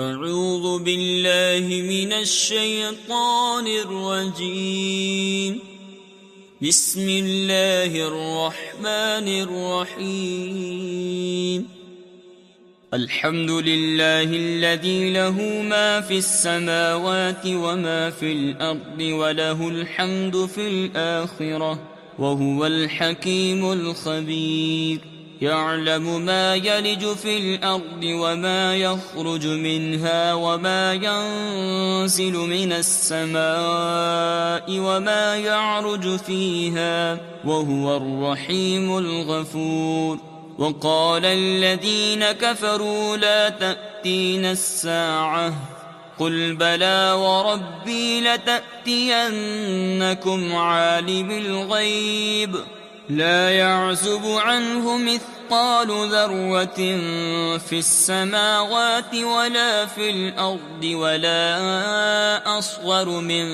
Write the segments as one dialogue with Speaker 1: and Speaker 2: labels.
Speaker 1: أعوذ بالله من الشيطان الرجيم. بسم الله الرحمن الرحيم. الحمد لله الذي له ما في السماوات وما في الأرض وله الحمد في الآخرة وهو الحكيم الخبير. يعلم ما يلج في الأرض وما يخرج منها وما ينزل من السماء وما يعرج فيها وهو الرحيم الغفور. وقال الذين كفروا لا تأتينا الساعة قل بلى وربي لتأتينكم عالم الغيب لا يعزب عنه مثقال ذرة في السماوات ولا في الأرض ولا أصغر من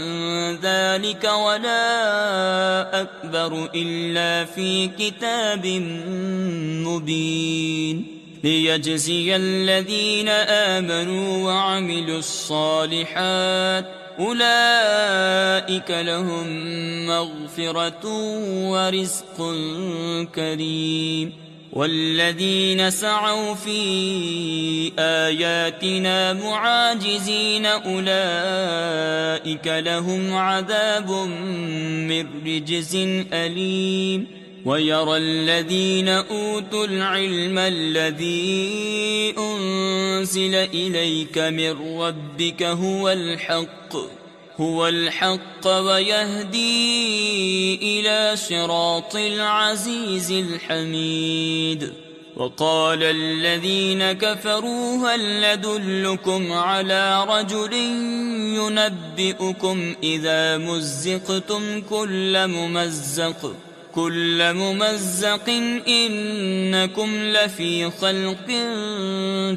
Speaker 1: ذلك ولا أكبر إلا في كتاب مبين. ليجزي الذين آمنوا وعملوا الصالحات أولئك لهم مغفرة ورزق كريم. والذين سعوا في آياتنا معاجزين أولئك لهم عذاب من رجز أليم. ويرى الذين أوتوا العلم الذي أنزل إليك من ربك هو الحق ويهدي إلى صراط العزيز الحميد. وقال الذين كفروا هل ندلكم على رجل ينبئكم إذا مزقتم كل ممزق إنكم لفي خلق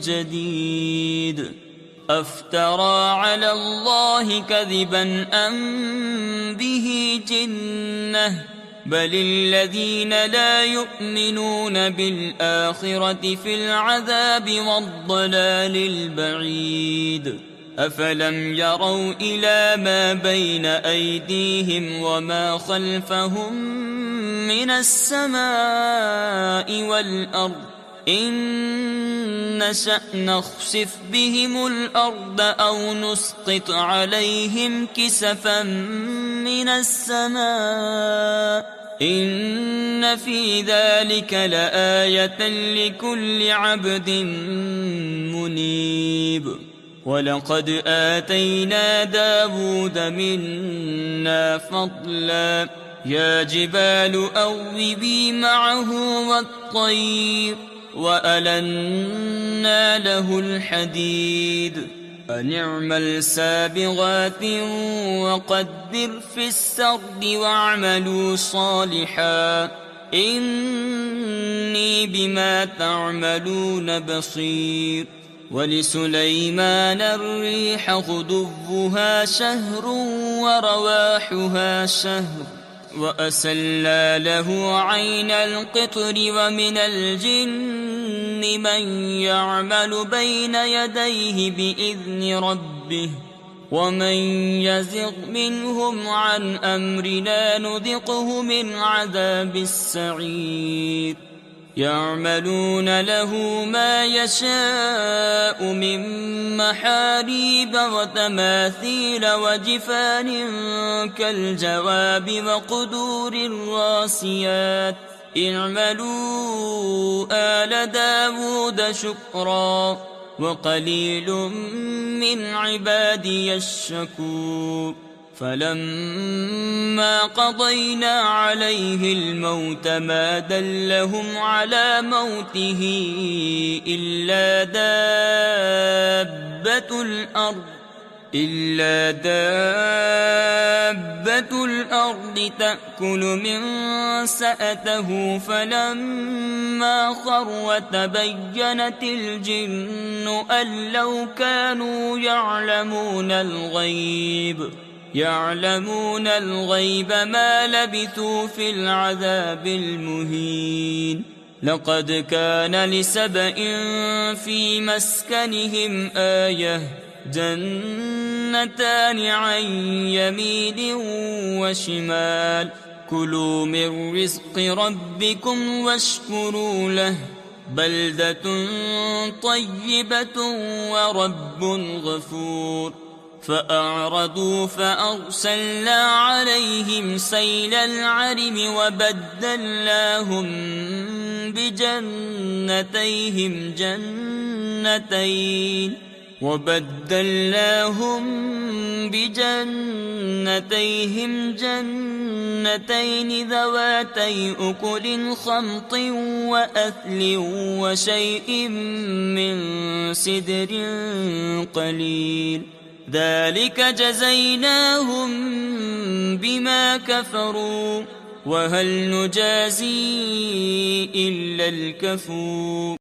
Speaker 1: جديد. أفترى على الله كذبا أم به جنة بل الذين لا يؤمنون بالآخرة في العذاب والضلال البعيد. أفلم يروا إلى ما بين أيديهم وما خلفهم من السماء والأرض إن نشأ نخسف بهم الأرض أو نسقط عليهم كسفا من السماء إن في ذلك لآية لكل عبد منيب. ولقد آتينا داود منا فضلا يا جبال أوبي معه والطير وألنا له الحديد أن اعمل سابغات وقدر في السرد واعملوا صالحا إني بما تعملون بصير. ولسليمان الريح غدوها شهر ورواحها شهر وأسلنا له عين القطر ومن الجن من يعمل بين يديه بإذن ربه ومن يزغ منهم عن أمرنا نذقه من عذاب السعير. يعملون له ما يشاء من محاريب وتماثيل وجفان كالجواب وقدور الراسيات اعملوا آل داود شكرا وقليل من عبادي الشكور. فلما قضينا عليه الموت ما دلهم على موته إلا دابة الأرض تأكل من سأته فلما خر تبينت الجن أن لو كانوا يعلمون الغيب ما لبثوا في العذاب المهين. لقد كان لسبإ في مسكنهم آية جنتان عن يمين وشمال كلوا من رزق ربكم واشكروا له بلدة طيبة ورب غفور فأعرضوا فأرسلنا عليهم سيل العرم وبدلناهم بجنتيهم جنتين ذواتي أكل خمط وأثل وشيء من سدر قليل ذلك جزيناهم بما كفروا وهل نجازي إلا الكفور